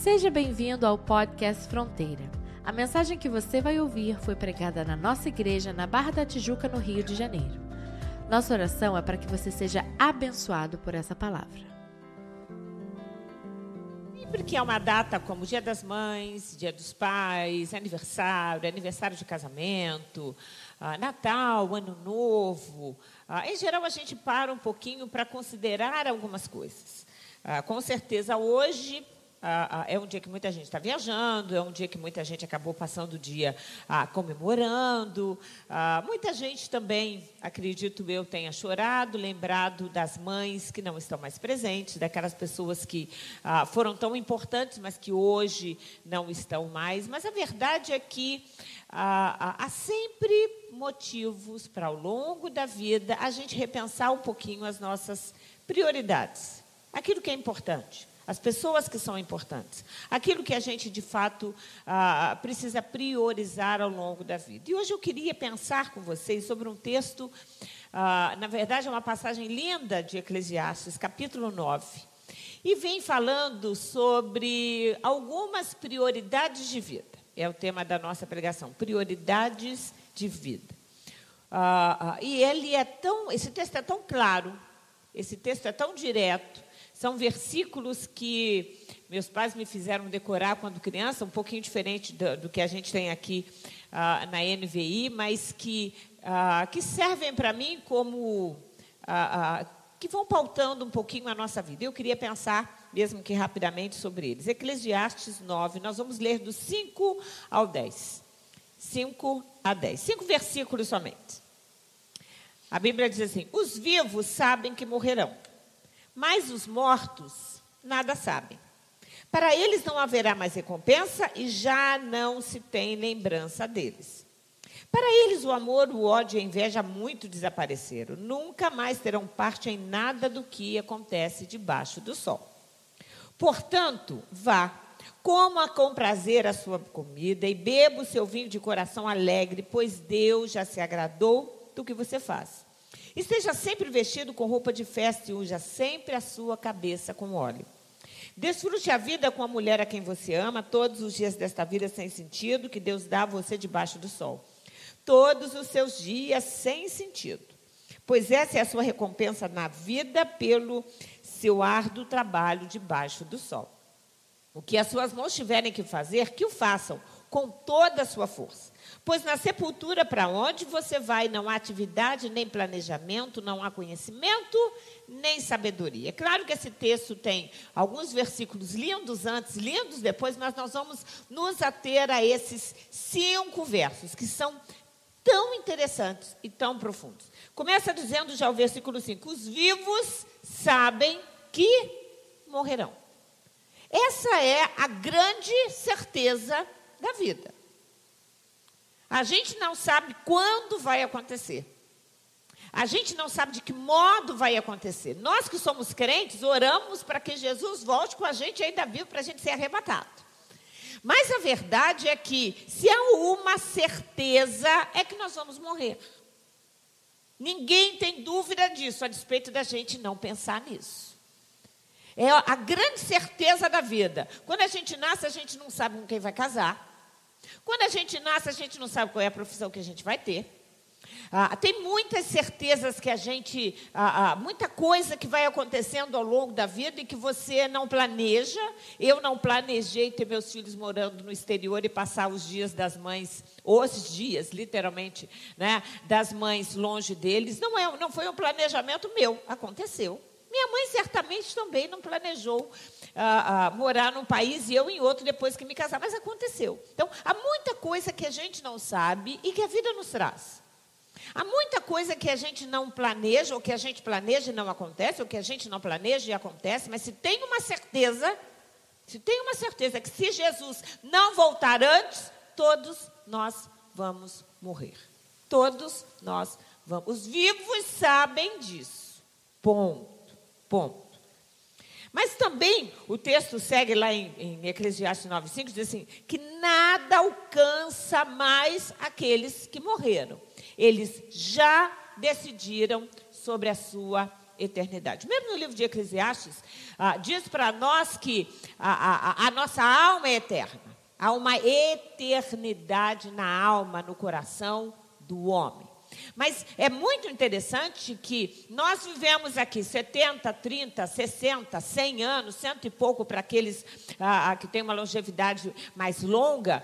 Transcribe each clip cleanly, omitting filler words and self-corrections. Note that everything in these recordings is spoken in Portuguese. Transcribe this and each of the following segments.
Seja bem-vindo ao podcast Fronteira. A mensagem que você vai ouvir foi pregada na nossa igreja na Barra da Tijuca, no Rio de Janeiro. Nossa oração é para que você seja abençoado por essa palavra. Sempre que é uma data como Dia das Mães, Dia dos Pais, aniversário de casamento, Natal, Ano Novo, em geral a gente para um pouquinho para considerar algumas coisas. Com certeza hoje é um dia que muita gente está viajando, é um dia que muita gente acabou passando o dia comemorando. Muita gente também, acredito eu, tenha chorado, lembrado das mães que não estão mais presentes, daquelas pessoas que foram tão importantes, mas que hoje não estão mais. Mas a verdade é que há sempre motivos para, ao longo da vida, a gente repensar um pouquinho as nossas prioridades. Aquilo que é importante. As pessoas que são importantes. Aquilo que a gente, de fato, precisa priorizar ao longo da vida. E hoje eu queria pensar com vocês sobre um texto, na verdade, é uma passagem linda de Eclesiastes, capítulo 9. E vem falando sobre algumas prioridades de vida. É o tema da nossa pregação, prioridades de vida. E esse texto é tão claro, esse texto é tão direto. São versículos que meus pais me fizeram decorar quando criança, um pouquinho diferente do que a gente tem aqui na NVI, mas que servem para mim como... que vão pautando um pouquinho a nossa vida. Eu queria pensar, mesmo que rapidamente, sobre eles. Eclesiastes 9, nós vamos ler do 5 ao 10. 5 a 10. 5 versículos somente. A Bíblia diz assim: os vivos sabem que morrerão, mas os mortos nada sabem. Para eles não haverá mais recompensa e já não se tem lembrança deles. Para eles o amor, o ódio e a inveja muito desapareceram. Nunca mais terão parte em nada do que acontece debaixo do sol. Portanto, vá, coma com prazer a sua comida e beba o seu vinho de coração alegre, pois Deus já se agradou do que você faz. Esteja sempre vestido com roupa de festa e unja sempre a sua cabeça com óleo. Desfrute a vida com a mulher a quem você ama, todos os dias desta vida sem sentido que Deus dá a você debaixo do sol. Todos os seus dias sem sentido. Pois essa é a sua recompensa na vida pelo seu árduo trabalho debaixo do sol. O que as suas mãos tiverem que fazer, que o façam com toda a sua força. Pois na sepultura para onde você vai não há atividade, nem planejamento, não há conhecimento, nem sabedoria. É claro que esse texto tem alguns versículos lindos antes, lindos depois, mas nós vamos nos ater a esses 5 versos, que são tão interessantes e tão profundos. Começa dizendo já o versículo 5, os vivos sabem que morrerão. Essa é a grande certeza da vida. A gente não sabe quando vai acontecer. A gente não sabe de que modo vai acontecer. Nós que somos crentes, oramos para que Jesus volte com a gente ainda vivo para a gente ser arrebatado. Mas a verdade é que, se há uma certeza, é que nós vamos morrer. Ninguém tem dúvida disso, a despeito da gente não pensar nisso. É a grande certeza da vida. Quando a gente nasce, a gente não sabe com quem vai casar. Quando a gente nasce, a gente não sabe qual é a profissão que a gente vai ter. Tem muitas certezas que a gente... muita coisa que vai acontecendo ao longo da vida e que você não planeja. Eu não planejei ter meus filhos morando no exterior e passar os dias das mães, os dias, literalmente, né, das mães longe deles. Não foi um planejamento meu, aconteceu. Minha mãe certamente também não planejou morar num país e eu em outro depois que me casar, mas aconteceu. Então, há muita coisa que a gente não sabe e que a vida nos traz. Há muita coisa que a gente não planeja, ou que a gente planeja e não acontece, ou que a gente não planeja e acontece, mas se tem uma certeza que se Jesus não voltar antes, todos nós vamos morrer. Todos nós vamos. Os vivos sabem disso. Ponto. Mas também o texto segue lá em Eclesiastes 9:5, diz assim, que nada alcança mais aqueles que morreram. Eles já decidiram sobre a sua eternidade. Mesmo no livro de Eclesiastes, diz para nós que a nossa alma é eterna. Há uma eternidade na alma, no coração do homem. Mas é muito interessante que nós vivemos aqui 70, 30, 60, 100 anos, cento e pouco para aqueles que têm uma longevidade mais longa,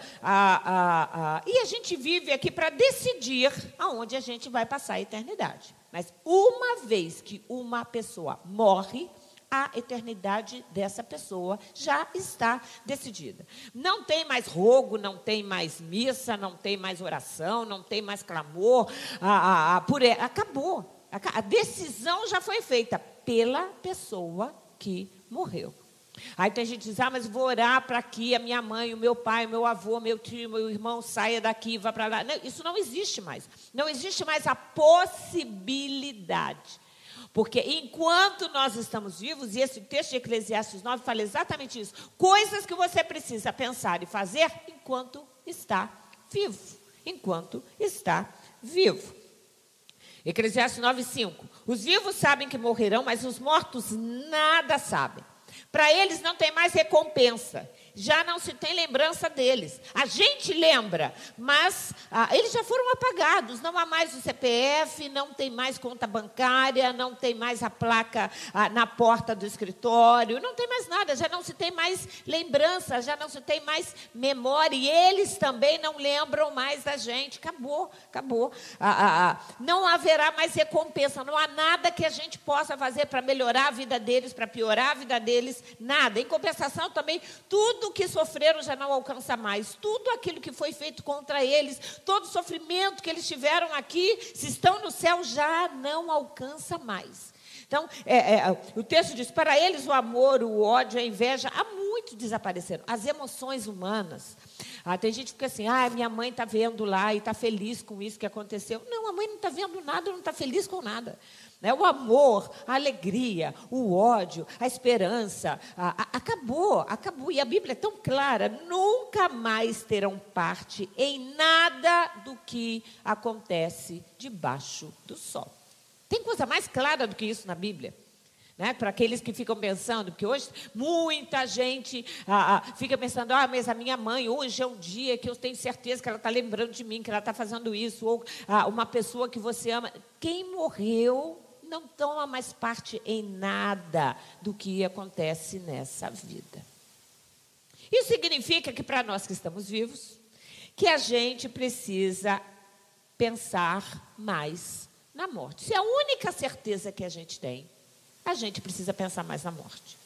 e a gente vive aqui para decidir aonde a gente vai passar a eternidade. Mas uma vez que uma pessoa morre, a eternidade dessa pessoa já está decidida. Não tem mais rogo, não tem mais missa, não tem mais oração, não tem mais clamor. Acabou. A decisão já foi feita pela pessoa que morreu. Aí tem gente que diz, mas vou orar para que a minha mãe, o meu pai, o meu avô, meu tio, meu irmão saia daqui e vá para lá. Não, isso não existe mais. Não existe mais a possibilidade. Porque enquanto nós estamos vivos, e esse texto de Eclesiastes 9 fala exatamente isso, coisas que você precisa pensar e fazer enquanto está vivo. Enquanto está vivo. Eclesiastes 9:5. Os vivos sabem que morrerão, mas os mortos nada sabem. Para eles não tem mais recompensa. Já não se tem lembrança deles. A gente lembra, mas eles já foram apagados. Não há mais o CPF, não tem mais conta bancária, não tem mais a placa na porta do escritório, não tem mais nada. Já não se tem mais lembrança, já não se tem mais memória. E eles também não lembram mais da gente. Acabou. Não haverá mais recompensa. Não há nada que a gente possa fazer para melhorar a vida deles, para piorar a vida deles. Nada. Em compensação também, tudo que sofreram já não alcança mais. Tudo aquilo que foi feito contra eles, todo o sofrimento que eles tiveram aqui, se estão no céu, já não alcança mais. Então, o texto diz, para eles o amor, o ódio, a inveja, há muito desapareceram. As emoções humanas. Tem gente que fica assim, minha mãe está vendo lá e está feliz com isso que aconteceu. Não, a mãe não está vendo nada, não está feliz com nada. O amor, a alegria, o ódio, a esperança, acabou. E a Bíblia é tão clara, nunca mais terão parte em nada do que acontece debaixo do sol. Tem coisa mais clara do que isso na Bíblia? Para aqueles que ficam pensando, porque hoje muita gente fica pensando, mas a minha mãe, hoje é um dia que eu tenho certeza que ela está lembrando de mim, que ela está fazendo isso, ou uma pessoa que você ama. Quem morreu não toma mais parte em nada do que acontece nessa vida. Isso significa que para nós que estamos vivos, que a gente precisa pensar mais na morte. Se é a única certeza que a gente tem, a gente precisa pensar mais na morte.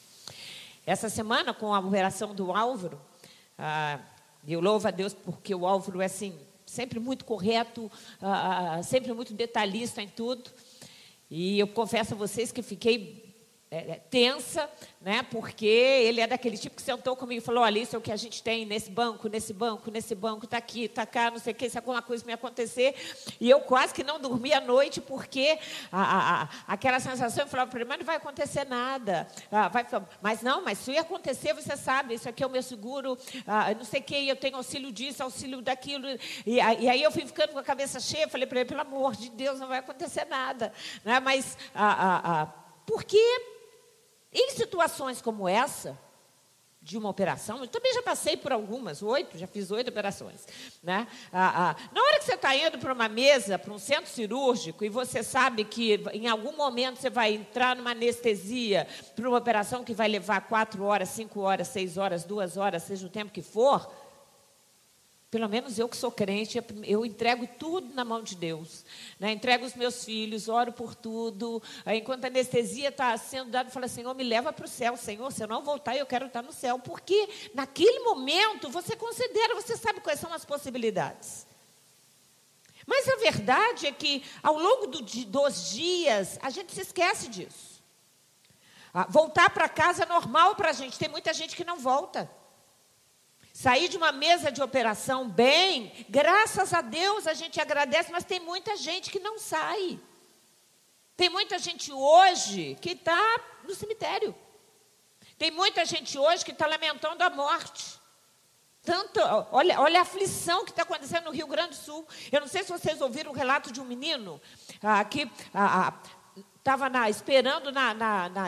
Essa semana, com a operação do Álvaro, eu louvo a Deus porque o Álvaro é assim, sempre muito correto, sempre muito detalhista em tudo. E eu confesso a vocês que fiquei tensa, porque ele é daquele tipo que sentou comigo e falou, olha, isso é o que a gente tem nesse banco, está aqui, está cá, não sei o que, se alguma coisa me acontecer. E eu quase que não dormi à noite, porque aquela sensação, eu falava para ele, mas não vai acontecer nada. Mas se ia acontecer, você sabe, isso aqui é o meu seguro, não sei o que, eu tenho auxílio disso, auxílio daquilo. E aí eu fui ficando com a cabeça cheia, falei para ele, pelo amor de Deus, não vai acontecer nada. Mas, porque em situações como essa, de uma operação, eu também já passei por algumas, já fiz 8 operações. Na hora que você está indo para uma mesa, para um centro cirúrgico, e você sabe que em algum momento você vai entrar numa anestesia para uma operação que vai levar 4 horas, 5 horas, 6 horas, 2 horas, seja o tempo que for, pelo menos eu que sou crente, eu entrego tudo na mão de Deus. Entrego os meus filhos, oro por tudo. Enquanto a anestesia está sendo dada, eu falo, Senhor, me leva para o céu. Senhor, se eu não voltar, eu quero estar no céu. Porque naquele momento você considera, você sabe quais são as possibilidades. Mas a verdade é que ao longo dos dias, a gente se esquece disso. Voltar para casa é normal para a gente. Tem muita gente que não volta. Sair de uma mesa de operação bem, graças a Deus a gente agradece, mas tem muita gente que não sai. Tem muita gente hoje que está no cemitério. Tem muita gente hoje que está lamentando a morte. Olha a aflição que está acontecendo no Rio Grande do Sul. Eu não sei se vocês ouviram o relato de um menino que estava esperando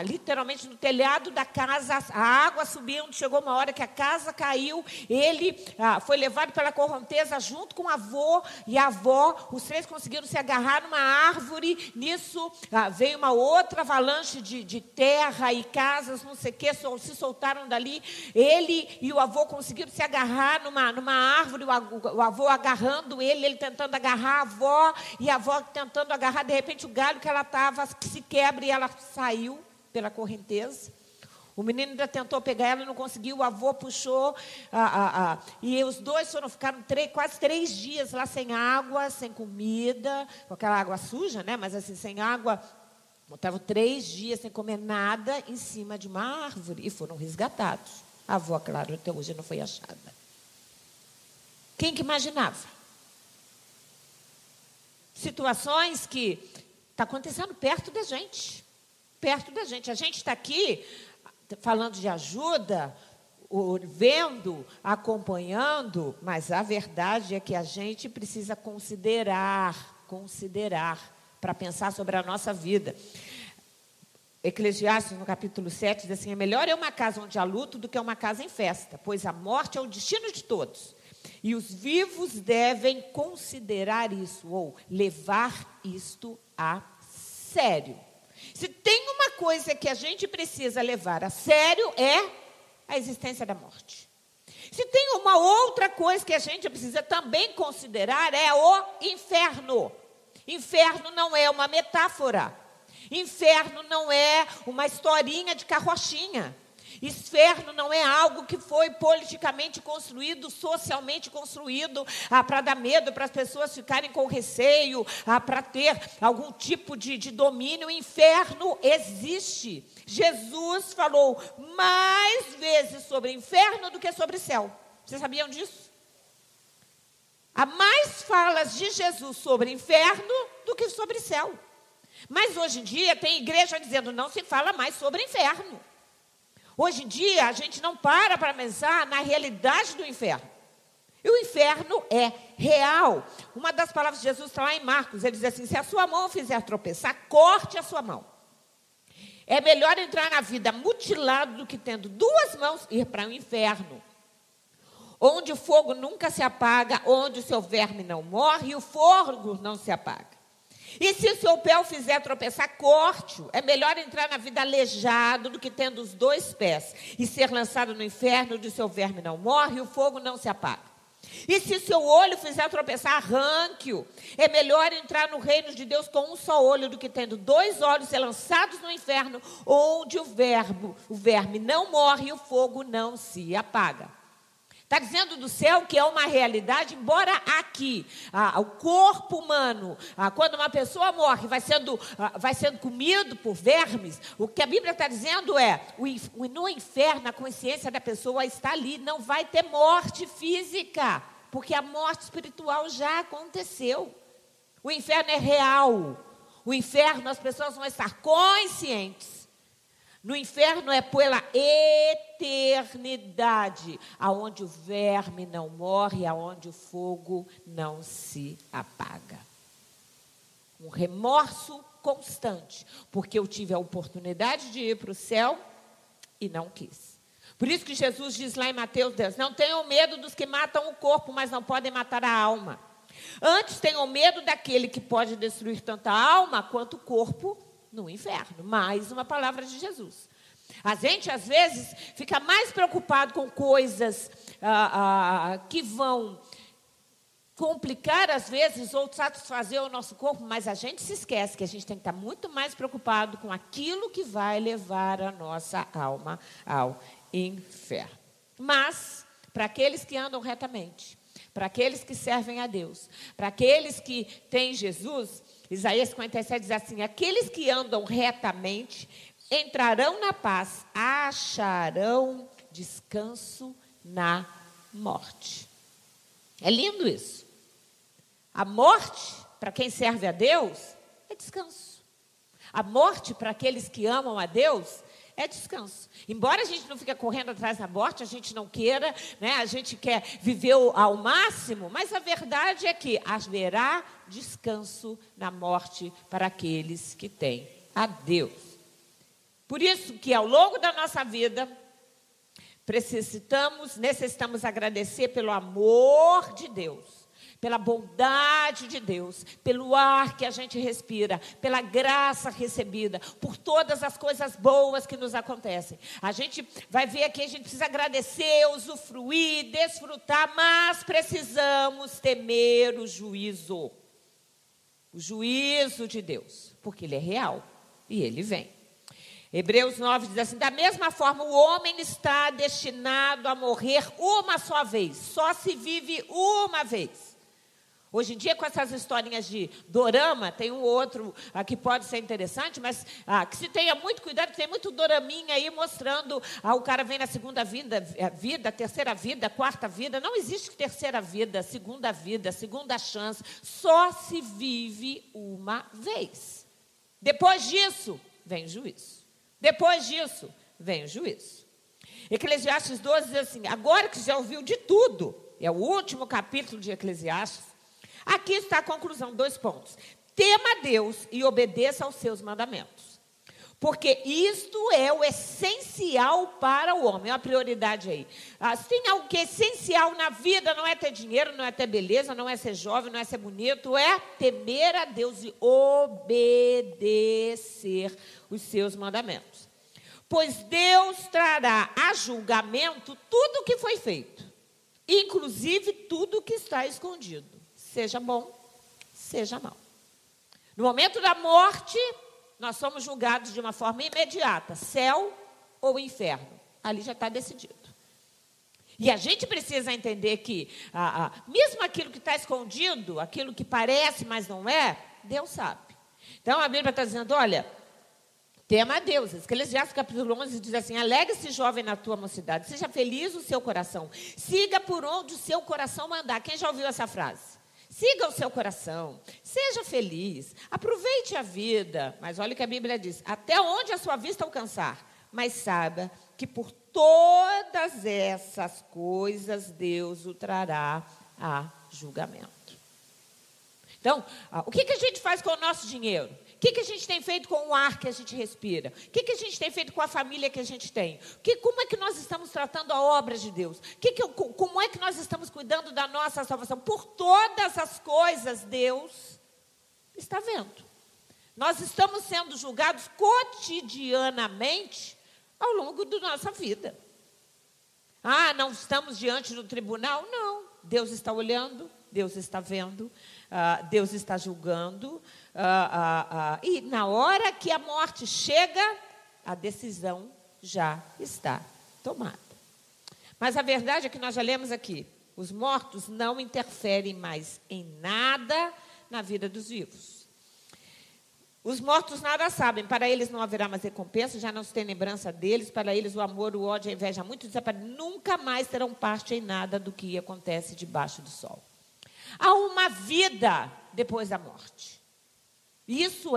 literalmente no telhado da casa, a água subindo, chegou uma hora que a casa caiu, ele foi levado pela correnteza junto com o avô e a avó, os três conseguiram se agarrar numa árvore, nisso veio uma outra avalanche de terra e casas, não sei o que, se soltaram dali, ele e o avô conseguiram se agarrar numa árvore, o avô agarrando ele tentando agarrar a avó, e a avó tentando agarrar, de repente o galho que ela estava se quebra e ela saiu pela correnteza. O menino ainda tentou pegar ela, não conseguiu, o avô puxou, e os dois ficaram quase 3 dias lá sem água, sem comida, com aquela água suja, né? Mas assim, sem água, estavam 3 dias sem comer nada em cima de uma árvore, e foram resgatados. A avó, claro, até hoje não foi achada. Quem que imaginava? Situações que está acontecendo perto da gente. Perto da gente. A gente está aqui falando de ajuda, vendo, acompanhando, mas a verdade é que a gente precisa considerar para pensar sobre a nossa vida. Eclesiastes, no capítulo 7, diz assim: é melhor uma casa onde há luto do que uma casa em festa, pois a morte é o destino de todos. E os vivos devem considerar isso, ou levar isto a sério. Se tem uma coisa que a gente precisa levar a sério, é a existência da morte. Se tem uma outra coisa que a gente precisa também considerar, é o inferno. Inferno não é uma metáfora. Inferno não é uma historinha de carrochinha. Inferno não é algo que foi politicamente construído, socialmente construído, para dar medo, para as pessoas ficarem com receio, para ter algum tipo de domínio. O inferno existe. Jesus falou mais vezes sobre inferno do que sobre céu. Vocês sabiam disso? Há mais falas de Jesus sobre inferno do que sobre céu. Mas hoje em dia tem igreja dizendo não se fala mais sobre inferno. Hoje em dia, a gente não para pensar na realidade do inferno. E o inferno é real. Uma das palavras de Jesus está lá em Marcos. Ele diz assim: se a sua mão fizer tropeçar, corte a sua mão. É melhor entrar na vida mutilado do que tendo 2 mãos ir para o inferno. Onde o fogo nunca se apaga, onde o seu verme não morre e o fogo não se apaga. E se o seu pé o fizer tropeçar, corte-o. É melhor entrar na vida aleijado do que tendo os 2 pés e ser lançado no inferno, onde o seu verme não morre e o fogo não se apaga. E se o seu olho fizer tropeçar, arranque-o. É melhor entrar no reino de Deus com um só olho do que tendo 2 olhos ser lançados no inferno, onde o verme não morre e o fogo não se apaga. Está dizendo do céu que é uma realidade, embora aqui, o corpo humano, quando uma pessoa morre, vai sendo comido por vermes, o que a Bíblia está dizendo é, no inferno, a consciência da pessoa está ali, não vai ter morte física, porque a morte espiritual já aconteceu. O inferno é real. O inferno, as pessoas vão estar conscientes. No inferno é pela eternidade, aonde o verme não morre, aonde o fogo não se apaga. Um remorso constante, porque eu tive a oportunidade de ir para o céu e não quis. Por isso que Jesus diz lá em Mateus 10, não tenham medo dos que matam o corpo, mas não podem matar a alma. Antes tenham medo daquele que pode destruir tanto a alma quanto o corpo no inferno. Mais uma palavra de Jesus. A gente, às vezes, fica mais preocupado com coisas que vão complicar, às vezes, ou satisfazer o nosso corpo, mas a gente se esquece que a gente tem que estar muito mais preocupado com aquilo que vai levar a nossa alma ao inferno. Mas, para aqueles que andam retamente, para aqueles que servem a Deus, para aqueles que têm Jesus, Isaías 57 diz assim, aqueles que andam retamente entrarão na paz, acharão descanso na morte. É lindo isso. A morte, para quem serve a Deus, é descanso. A morte, para aqueles que amam a Deus, é descanso. Embora a gente não fique correndo atrás da morte, a gente não queira, né? A gente quer viver ao máximo, mas a verdade é que haverá descanso na morte para aqueles que têm a Deus. Por isso que ao longo da nossa vida, necessitamos agradecer pelo amor de Deus, pela bondade de Deus, pelo ar que a gente respira, pela graça recebida, por todas as coisas boas que nos acontecem. A gente vai ver aqui, a gente precisa agradecer, usufruir, desfrutar, mas precisamos temer o juízo de Deus, porque ele é real e ele vem. Hebreus 9 diz assim: da mesma forma o homem está destinado a morrer uma só vez, só se vive uma vez. Hoje em dia, com essas historinhas de dorama, tem um outro que pode ser interessante, mas que se tenha muito cuidado, tem muito doraminha aí mostrando, o cara vem na segunda vida, terceira vida, quarta vida. Não existe terceira vida, segunda chance, só se vive uma vez. Depois disso, vem o juízo. Depois disso, vem o juízo. Eclesiastes 12 diz assim: agora que já ouviu de tudo, é o último capítulo de Eclesiastes, aqui está a conclusão, 2 pontos. Tema a Deus e obedeça aos seus mandamentos. Porque isto é o essencial para o homem, é uma prioridade aí. Se tem algo que é essencial na vida, não é ter dinheiro, não é ter beleza, não é ser jovem, não é ser bonito, é temer a Deus e obedecer os seus mandamentos. Pois Deus trará a julgamento tudo o que foi feito, inclusive tudo o que está escondido. Seja bom, seja mal. No momento da morte, nós somos julgados de uma forma imediata, céu ou inferno. Ali já está decidido. E a gente precisa entender que, mesmo aquilo que está escondido, aquilo que parece, mas não é, Deus sabe. Então, a Bíblia está dizendo, olha, tema a Deus. Eclesiastes capítulo 11 diz assim: alegre-se, jovem, na tua mocidade, seja feliz o seu coração, siga por onde o seu coração mandar. Quem já ouviu essa frase? Siga o seu coração, seja feliz, aproveite a vida. Mas olha o que a Bíblia diz: até onde a sua vista alcançar, mas saiba que por todas essas coisas Deus o trará a julgamento. Então, o que a gente faz com o nosso dinheiro? O que a gente tem feito com o ar que a gente respira? O que a gente tem feito com a família que a gente tem? Como é que nós estamos tratando a obra de Deus? Como é que nós estamos cuidando da nossa salvação? Por todas as coisas, Deus está vendo. Nós estamos sendo julgados cotidianamente ao longo da nossa vida. Não estamos diante do tribunal? Não. Deus está olhando, Deus está vendo, Deus está julgando. E na hora que a morte chega, a decisão já está tomada. Mas a verdade é que nós já lemos aqui: os mortos não interferem mais em nada na vida dos vivos. Os mortos nada sabem, para eles não haverá mais recompensa, já não se tem lembrança deles, para eles o amor, o ódio, a inveja, muito desaparecem, nunca mais terão parte em nada do que acontece debaixo do sol. Há uma vida depois da morte.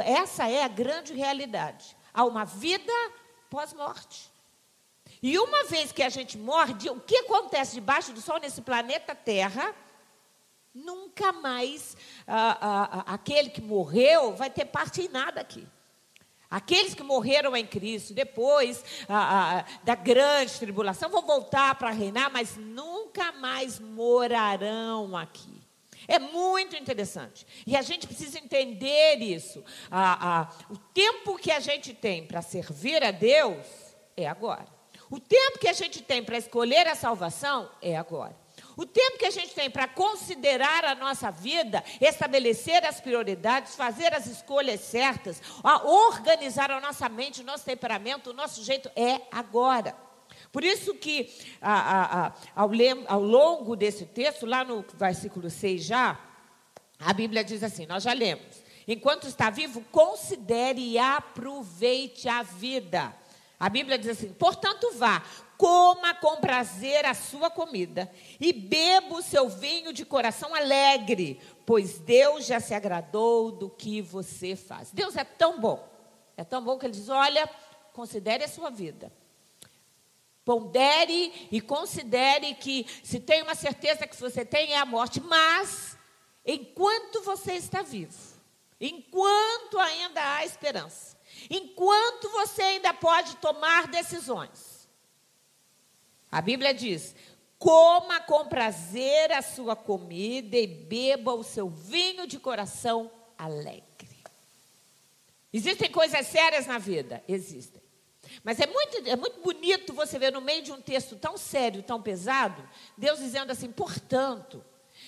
Essa é a grande realidade. Há uma vida pós-morte. E uma vez que a gente morre, o que acontece debaixo do sol nesse planeta Terra, nunca mais aquele que morreu vai ter parte em nada aqui. Aqueles que morreram em Cristo, depois da grande tribulação, vão voltar para reinar, mas nunca mais morarão aqui. É muito interessante. E a gente precisa entender isso. O tempo que a gente tem para servir a Deus é agora. O tempo que a gente tem para escolher a salvação é agora. O tempo que a gente tem para considerar a nossa vida, estabelecer as prioridades, fazer as escolhas certas, organizar a nossa mente, o nosso temperamento, o nosso jeito, é agora. Por isso que, ao longo desse texto, lá no versículo 6 já, a Bíblia diz assim, nós já lemos: enquanto está vivo, considere e aproveite a vida. A Bíblia diz assim: portanto vá, coma com prazer a sua comida e beba o seu vinho de coração alegre, pois Deus já se agradou do que você faz. Deus é tão bom que Ele diz: olha, considere a sua vida. Pondere e considere que se tem uma certeza que você tem é a morte, mas enquanto você está vivo, enquanto ainda há esperança, Enquanto você ainda pode tomar decisões. A Bíblia diz: coma com prazer a sua comida e beba o seu vinho de coração alegre. Existem coisas sérias na vida? Existem. Mas é muito bonito você ver no meio de um texto tão sério, tão pesado, Deus dizendo assim: portanto,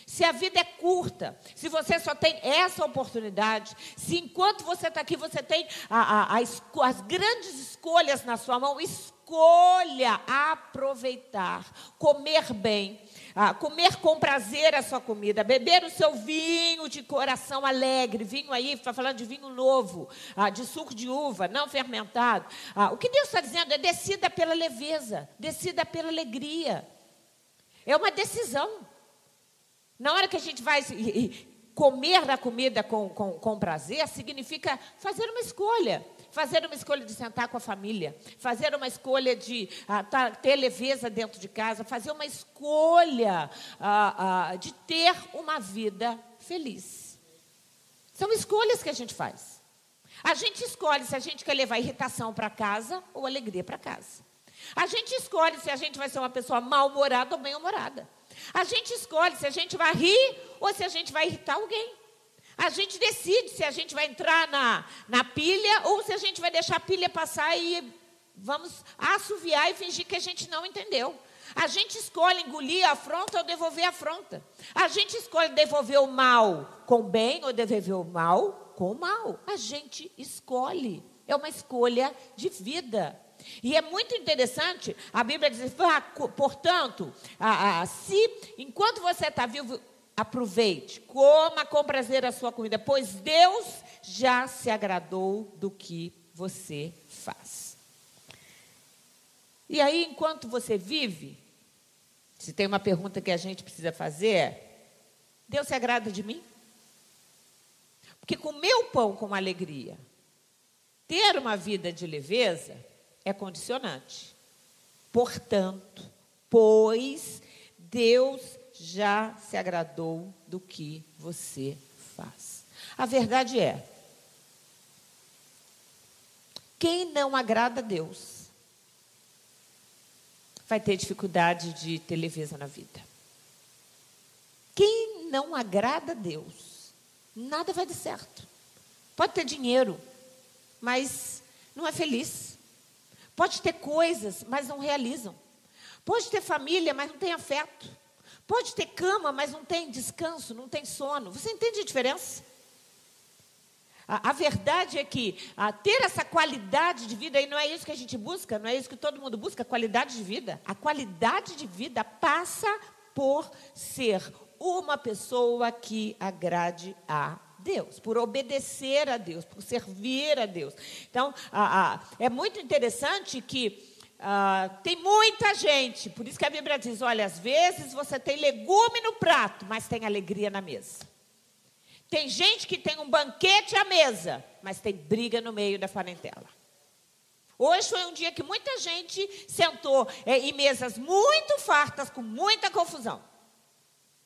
se a vida é curta, se você só tem essa oportunidade, se enquanto você está aqui você tem as grandes escolhas na sua mão, escolha aproveitar, comer bem, comer com prazer a sua comida, beber o seu vinho de coração alegre. Vinho aí, está falando de vinho novo, de suco de uva, não fermentado. O que Deus está dizendo é: decida pela leveza, decida pela alegria. É uma decisão. Na hora que a gente vai comer a comida com prazer, significa fazer uma escolha. Fazer uma escolha de sentar com a família. Fazer uma escolha de ter leveza dentro de casa. Fazer uma escolha de ter uma vida feliz. São escolhas que a gente faz. A gente escolhe se a gente quer levar irritação para casa ou alegria para casa. A gente escolhe se a gente vai ser uma pessoa mal-humorada ou bem-humorada. A gente escolhe se a gente vai rir ou se a gente vai irritar alguém. A gente decide se a gente vai entrar na pilha ou se a gente vai deixar a pilha passar e vamos assoviar e fingir que a gente não entendeu. A gente escolhe engolir a afronta ou devolver a afronta. A gente escolhe devolver o mal com bem ou devolver o mal com o mal. A gente escolhe. É uma escolha de vida. E é muito interessante, a Bíblia diz: portanto, se enquanto você está vivo, aproveite, coma com prazer a sua comida, pois Deus já se agradou do que você faz. E aí, enquanto você vive, se tem uma pergunta que a gente precisa fazer: Deus se agrada de mim? Porque comer o pão com alegria, ter uma vida de leveza, é condicionante. Portanto, pois Deus já se agradou do que você faz. A verdade é: quem não agrada a Deus vai ter dificuldade de ter leveza na vida. Quem não agrada a Deus, nada vai dar certo. Pode ter dinheiro, mas não é feliz. Pode ter coisas, mas não realizam. Pode ter família, mas não tem afeto. Pode ter cama, mas não tem descanso, não tem sono. Você entende a diferença? A verdade é que ter essa qualidade de vida, e não é isso que a gente busca, não é isso que todo mundo busca, qualidade de vida. A qualidade de vida passa por ser uma pessoa que agrade a Deus, por obedecer a Deus, por servir a Deus. Então, é muito interessante que tem muita gente, por isso que a Bíblia diz: olha, às vezes você tem legume no prato, mas tem alegria na mesa. Tem gente que tem um banquete à mesa, mas tem briga no meio da parentela. Hoje foi um dia que muita gente sentou em mesas muito fartas, com muita confusão.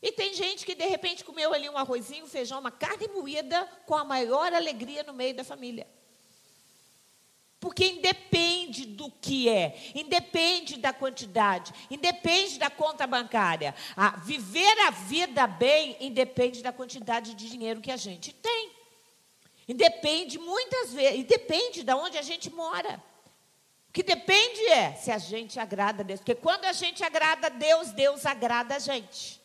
E tem gente que de repente comeu ali um arrozinho, um feijão, uma carne moída com a maior alegria no meio da família. Porque independe do que é, independe da quantidade, independe da conta bancária. Viver a vida bem independe da quantidade de dinheiro que a gente tem. Independe muitas vezes, depende de onde a gente mora. O que depende é se a gente agrada a Deus. Porque quando a gente agrada a Deus, Deus agrada a gente.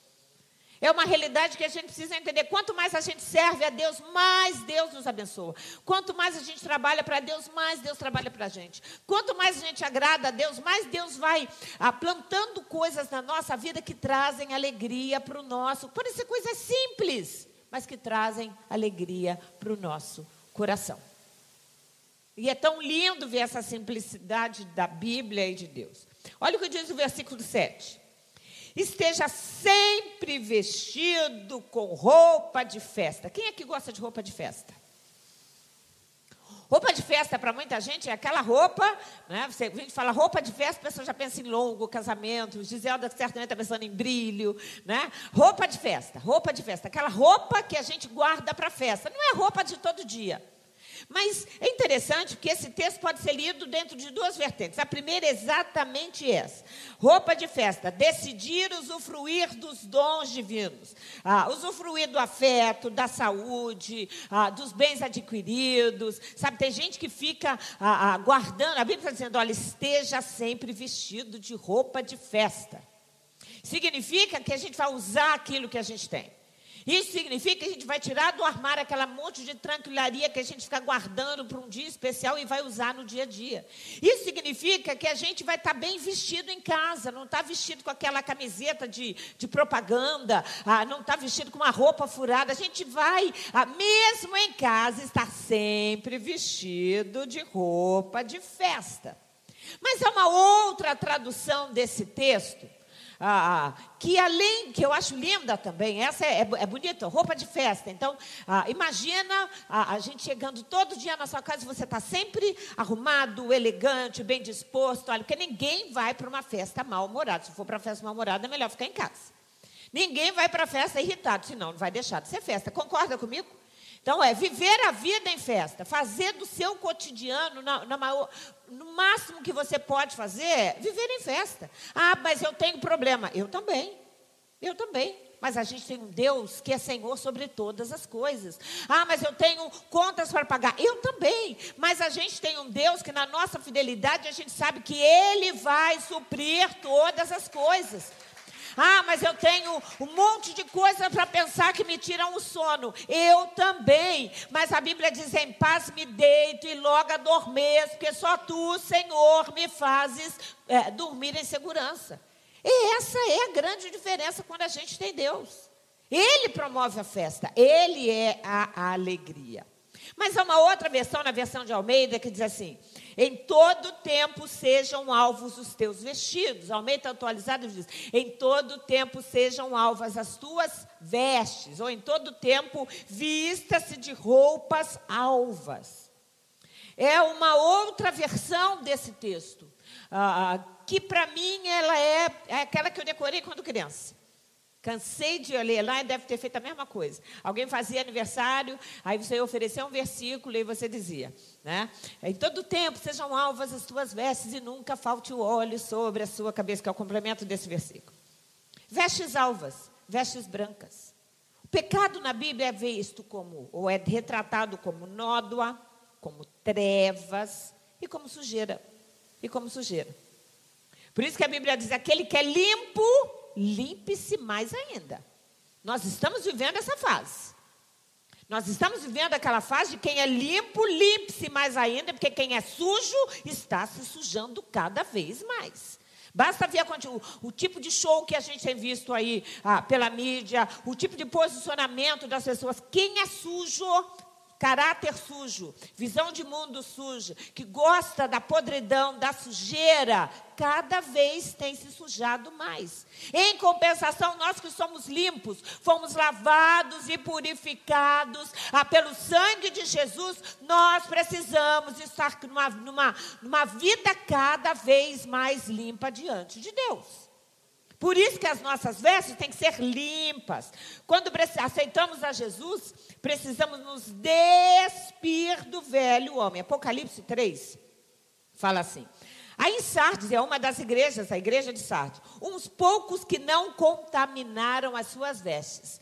É uma realidade que a gente precisa entender. Quanto mais a gente serve a Deus, mais Deus nos abençoa. Quanto mais a gente trabalha para Deus, mais Deus trabalha para a gente. Quanto mais a gente agrada a Deus, mais Deus vai plantando coisas na nossa vida que trazem alegria para o nosso. Podem ser coisas simples, mas que trazem alegria para o nosso coração. E é tão lindo ver essa simplicidade da Bíblia e de Deus. Olha o que diz o versículo 7. Esteja sempre vestido com roupa de festa. Quem é que gosta de roupa de festa? Roupa de festa para muita gente é aquela roupa, né? A gente fala roupa de festa, a pessoa já pensa em longo, casamento. Giselda certamente está pensando em brilho, né? Roupa de festa, aquela roupa que a gente guarda para a festa. Não é roupa de todo dia. Mas é interessante porque esse texto pode ser lido dentro de duas vertentes. A primeira é exatamente essa. Roupa de festa, decidir usufruir dos dons divinos. Usufruir do afeto, da saúde, dos bens adquiridos. Sabe, tem gente que fica guardando. A Bíblia está dizendo, olha, esteja sempre vestido de roupa de festa. Significa que a gente vai usar aquilo que a gente tem. Isso significa que a gente vai tirar do armário aquela monte de tranquilaria que a gente fica guardando para um dia especial e vai usar no dia a dia. Isso significa que a gente vai estar bem vestido em casa, não está vestido com aquela camiseta de propaganda, não está vestido com uma roupa furada. A gente vai, mesmo em casa, estar sempre vestido de roupa de festa. Mas há uma outra tradução desse texto, que eu acho linda também. Essa é bonita, roupa de festa. Então, imagina a gente chegando todo dia na sua casa e você está sempre arrumado, elegante, bem disposto. Olha, porque ninguém vai para uma festa mal-humorado. Se for para festa mal-humorada, é melhor ficar em casa. Ninguém vai para a festa irritado, senão não vai deixar de ser festa. Concorda comigo? Então, viver a vida em festa, fazer do seu cotidiano, no máximo que você pode fazer, viver em festa. Mas eu tenho problema. Eu também. Mas a gente tem um Deus que é Senhor sobre todas as coisas. Mas eu tenho contas para pagar. Eu também. Mas a gente tem um Deus que na nossa fidelidade a gente sabe que Ele vai suprir todas as coisas. Mas eu tenho um monte de coisa para pensar que me tiram o sono. Eu também. Mas a Bíblia diz, em paz me deito e logo adormeço, porque só Tu, Senhor, me fazes dormir em segurança. E essa é a grande diferença quando a gente tem Deus. Ele promove a festa. Ele é a alegria. Mas há uma outra versão, na versão de Almeida, que diz assim, em todo tempo sejam alvos os teus vestidos. Almeida atualizado diz, em todo tempo sejam alvas as tuas vestes. Ou em todo tempo vista-se de roupas alvas. É uma outra versão desse texto, que para mim ela é aquela que eu decorei quando criança. Cansei de ler lá e deve ter feito a mesma coisa. Alguém fazia aniversário, aí você oferecia um versículo e você dizia, né? Em todo tempo sejam alvas as tuas vestes e nunca falte o óleo sobre a sua cabeça, que é o complemento desse versículo. Vestes alvas, vestes brancas. O pecado na Bíblia é visto como, ou é retratado como nódoa, como trevas e como sujeira. Por isso que a Bíblia diz, aquele que é limpo, limpe-se mais ainda. Nós estamos vivendo essa fase. Nós estamos vivendo aquela fase de quem é limpo, limpe-se mais ainda, porque quem é sujo está se sujando cada vez mais. Basta ver o tipo de show que a gente tem visto aí pela mídia, o tipo de posicionamento das pessoas. Quem é sujo, caráter sujo, visão de mundo suja, que gosta da podridão, da sujeira, cada vez tem se sujado mais. Em compensação, nós que somos limpos, fomos lavados e purificados pelo sangue de Jesus, nós precisamos estar numa vida cada vez mais limpa diante de Deus. Por isso que as nossas vestes têm que ser limpas. Quando aceitamos a Jesus, precisamos nos despir do velho homem. Apocalipse 3 fala assim. Aí em Sardes, é uma das igrejas, a igreja de Sardes, uns poucos que não contaminaram as suas vestes.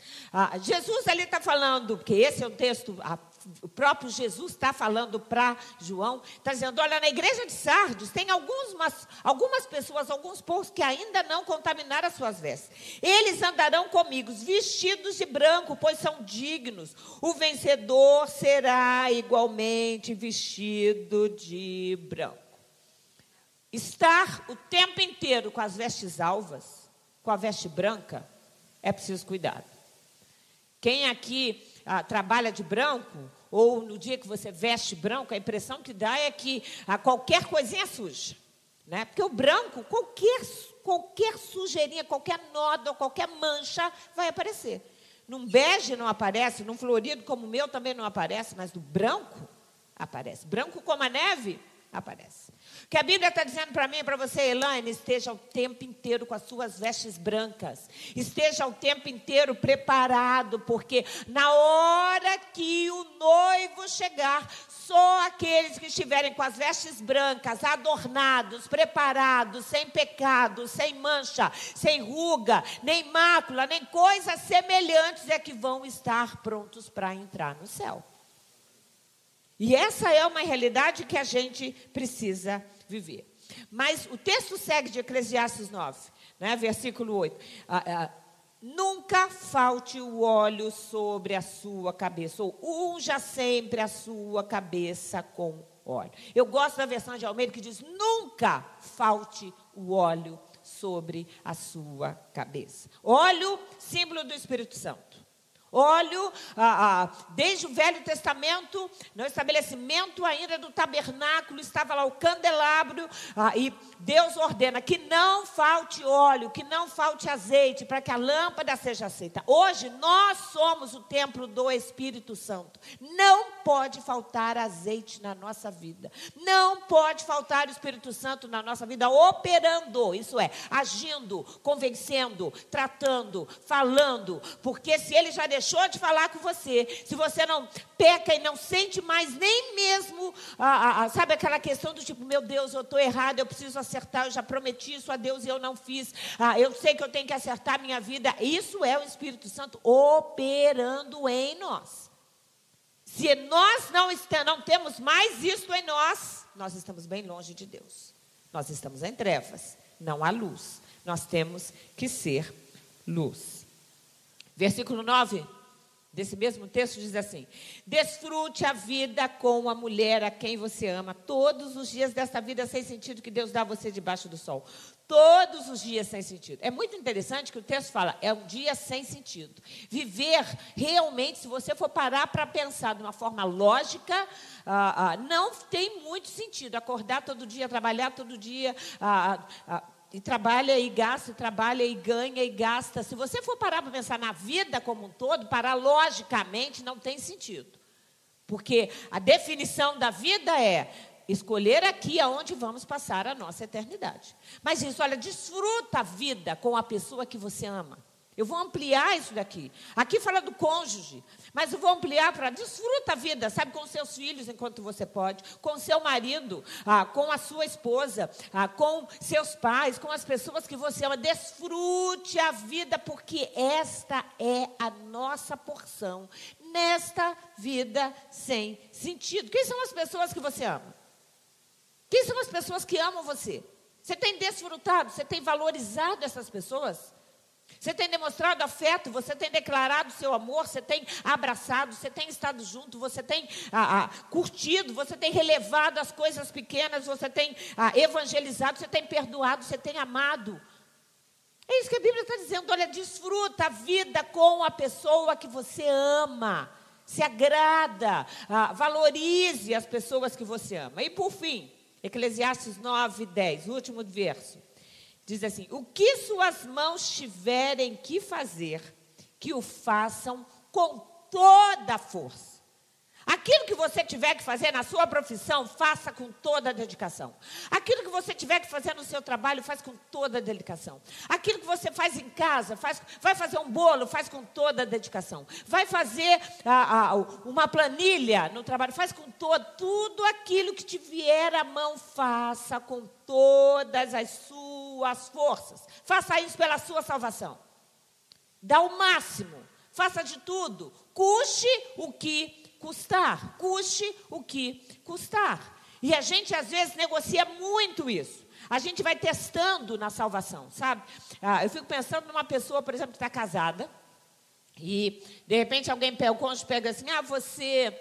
Jesus ali está falando, porque esse é um texto, o próprio Jesus está falando para João, está dizendo, olha, na igreja de Sardes tem algumas pessoas, alguns poucos que ainda não contaminaram as suas vestes. Eles andarão comigo, vestidos de branco, pois são dignos. O vencedor será igualmente vestido de branco. Estar o tempo inteiro com as vestes alvas, com a veste branca, é preciso cuidado. Quem aqui trabalha de branco, ou no dia que você veste branco, a impressão que dá é que qualquer coisinha é suja, né? Porque o branco, qualquer sujeirinha, qualquer nódoa, qualquer mancha vai aparecer. Num bege não aparece, num florido como o meu também não aparece, mas do branco aparece. Branco como a neve, aparece. O que a Bíblia está dizendo para mim e para você, Elaine, esteja o tempo inteiro com as suas vestes brancas. Esteja o tempo inteiro preparado, porque na hora que o noivo chegar, só aqueles que estiverem com as vestes brancas, adornados, preparados, sem pecado, sem mancha, sem ruga, nem mácula, nem coisas semelhantes, é que vão estar prontos para entrar no céu. E essa é uma realidade que a gente precisa viver. Mas o texto segue de Eclesiastes 9, né, versículo 8. Nunca falte o óleo sobre a sua cabeça, ou unja sempre a sua cabeça com óleo. Eu gosto da versão de Almeida que diz, nunca falte o óleo sobre a sua cabeça. Óleo, símbolo do Espírito Santo. Óleo, desde o Velho Testamento, no estabelecimento ainda do tabernáculo, estava lá o candelabro, e Deus ordena que não falte óleo, que não falte azeite, para que a lâmpada seja aceita. Hoje, nós somos o templo do Espírito Santo. Não pode faltar azeite na nossa vida. Não pode faltar o Espírito Santo na nossa vida, operando, isso é, agindo, convencendo, tratando, falando, porque se ele já deixou de falar com você, se você não peca e não sente mais nem mesmo, sabe aquela questão do tipo, meu Deus, eu estou errado, eu preciso acertar, eu já prometi isso a Deus e eu não fiz, eu sei que eu tenho que acertar a minha vida, isso é o Espírito Santo operando em nós. Se nós não temos mais isso em nós, nós estamos bem longe de Deus, nós estamos em trevas, não há luz, nós temos que ser luz. Versículo 9 desse mesmo texto diz assim, desfrute a vida com a mulher a quem você ama, todos os dias desta vida sem sentido que Deus dá a você debaixo do sol, todos os dias sem sentido. É muito interessante que o texto fala, é um dia sem sentido. Viver realmente, se você for parar para pensar de uma forma lógica, não tem muito sentido, acordar todo dia, trabalhar todo dia, e trabalha e gasta, e trabalha e ganha e gasta. Se você for parar para pensar na vida como um todo, parar logicamente não tem sentido. Porque a definição da vida é escolher aqui aonde vamos passar a nossa eternidade. Mas isso, olha, desfruta a vida com a pessoa que você ama. Eu vou ampliar isso daqui. Aqui fala do cônjuge, mas eu vou ampliar para desfruta a vida, sabe, com seus filhos enquanto você pode, com seu marido, com a sua esposa, com seus pais, com as pessoas que você ama. Desfrute a vida, porque esta é a nossa porção nesta vida sem sentido. Quem são as pessoas que você ama? Quem são as pessoas que amam você? Você tem desfrutado, você tem valorizado essas pessoas? Você tem demonstrado afeto, você tem declarado seu amor, você tem abraçado, você tem estado junto, você tem curtido, você tem relevado as coisas pequenas, você tem evangelizado, você tem perdoado, você tem amado. É isso que a Bíblia está dizendo, olha, desfruta a vida com a pessoa que você ama, se agrada, valorize as pessoas que você ama. E por fim, Eclesiastes 9, 10, o último verso. Diz assim, o que suas mãos tiverem que fazer, que o façam com toda a força. Aquilo que você tiver que fazer na sua profissão, faça com toda a dedicação. Aquilo que você tiver que fazer no seu trabalho, faz com toda a dedicação. Aquilo que você faz em casa, vai fazer um bolo, faz com toda a dedicação. Vai fazer uma planilha no trabalho, faz com tudo aquilo que te vier à mão, faça com todas as suas forças. Faça isso pela sua salvação. Dá o máximo, faça de tudo, custe o que custar, custe o que custar. E a gente às vezes negocia muito isso. A gente vai testando na salvação, sabe? Eu fico pensando numa pessoa, por exemplo, que está casada, e de repente o cônjuge pega assim, você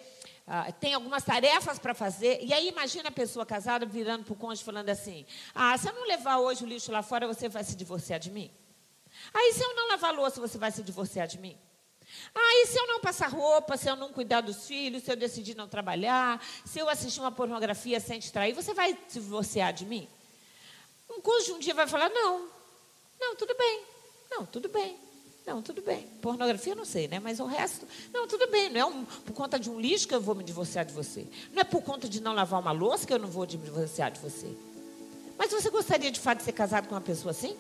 tem algumas tarefas para fazer, e aí imagina a pessoa casada virando para o cônjuge falando assim, se eu não levar hoje o lixo lá fora, você vai se divorciar de mim? Aí se eu não lavar a louça, você vai se divorciar de mim? E se eu não passar roupa, se eu não cuidar dos filhos, se eu decidir não trabalhar, se eu assistir uma pornografia sem te trair, você vai se divorciar de mim? Um cônjuge um dia vai falar, não, tudo bem, Não, tudo bem. Pornografia eu não sei, né? Mas o resto, não, tudo bem. Não é por conta de um lixo que eu vou me divorciar de você. Não é por conta de não lavar uma louça que eu não vou me divorciar de você. Mas você gostaria de fato de ser casado com uma pessoa assim?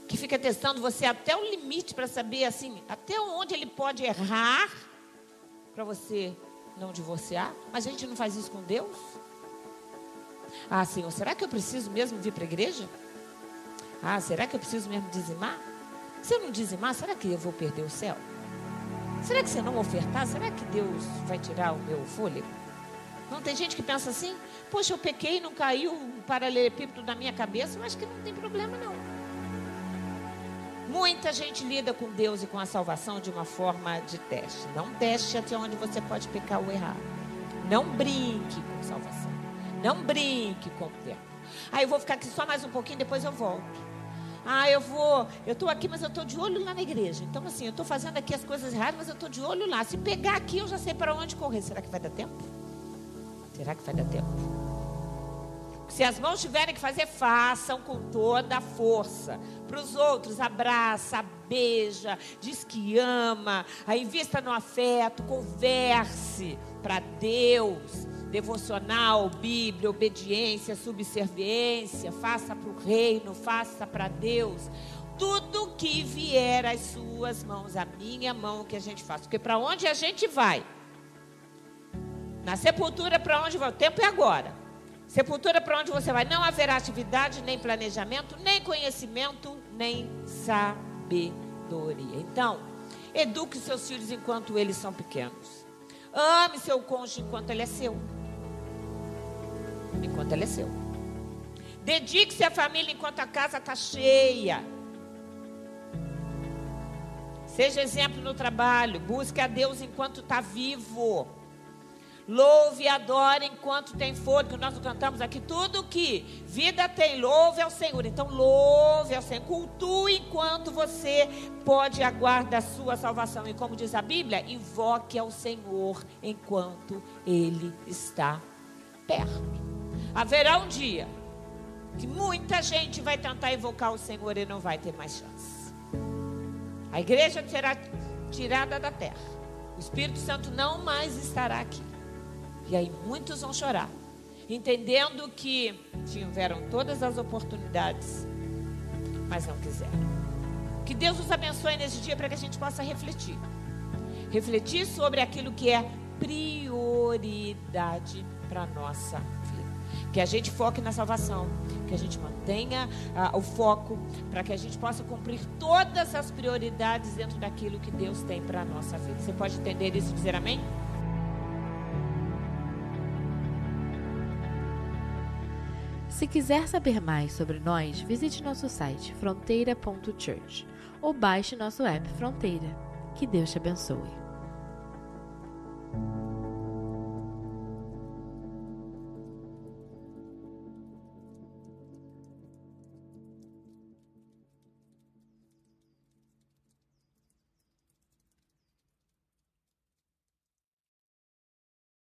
Que fica testando você até o limite para saber assim, até onde ele pode errar para você não divorciar? Mas a gente não faz isso com Deus? Ah, Senhor, será que eu preciso mesmo vir para a igreja? Ah, será que eu preciso mesmo dizimar? Se eu não dizimar, será que eu vou perder o céu? Será que se eu não ofertar, será que Deus vai tirar o meu fôlego? Não tem gente que pensa assim? Poxa, eu pequei e não caiu um paralelepípedo na minha cabeça. Eu acho que não tem problema, não. Muita gente lida com Deus e com a salvação de uma forma de teste. Não teste até onde você pode pecar ou errar. Não brinque com salvação. Não brinque com o tempo. Ah, eu vou ficar aqui só mais um pouquinho, depois eu volto. Ah, eu estou aqui, mas eu estou de olho lá na igreja. Então, assim, eu estou fazendo aqui as coisas erradas, mas eu estou de olho lá. Se pegar aqui, eu já sei para onde correr. Será que vai dar tempo? Será que vai dar tempo? Se as mãos tiverem que fazer, façam com toda a força. Para os outros, abraça, beija, diz que ama, invista no afeto, converse para Deus. Devocional, Bíblia, obediência, subserviência, faça para o reino, faça para Deus. Tudo que vier às suas mãos, a minha mão que a gente faz. Porque para onde a gente vai? Na sepultura, para onde vai? O tempo é agora. Sepultura, para onde você vai? Não haverá atividade, nem planejamento, nem conhecimento, nem sabedoria. Então, eduque seus filhos enquanto eles são pequenos. Ame seu cônjuge enquanto ele é seu. Enquanto ele é seu. Dedique-se à família enquanto a casa está cheia. Seja exemplo no trabalho. Busque a Deus enquanto está vivo. Louve e adore enquanto tem fôlego. Nós cantamos aqui, tudo que vida tem, louve ao Senhor. Então louve ao Senhor, cultue enquanto você pode aguardar a sua salvação. E como diz a Bíblia, invoque ao Senhor enquanto Ele está perto. Haverá um dia que muita gente vai tentar invocar o Senhor e não vai ter mais chance. A igreja será tirada da terra. O Espírito Santo não mais estará aqui. E aí muitos vão chorar, entendendo que tiveram todas as oportunidades, mas não quiseram. Que Deus nos abençoe nesse dia para que a gente possa refletir. Refletir sobre aquilo que é prioridade para a nossa vida. Que a gente foque na salvação, que a gente mantenha o foco, para que a gente possa cumprir todas as prioridades dentro daquilo que Deus tem para a nossa vida. Você pode entender isso e dizer amém? Se quiser saber mais sobre nós, visite nosso site fronteira.church ou baixe nosso app Fronteira. Que Deus te abençoe.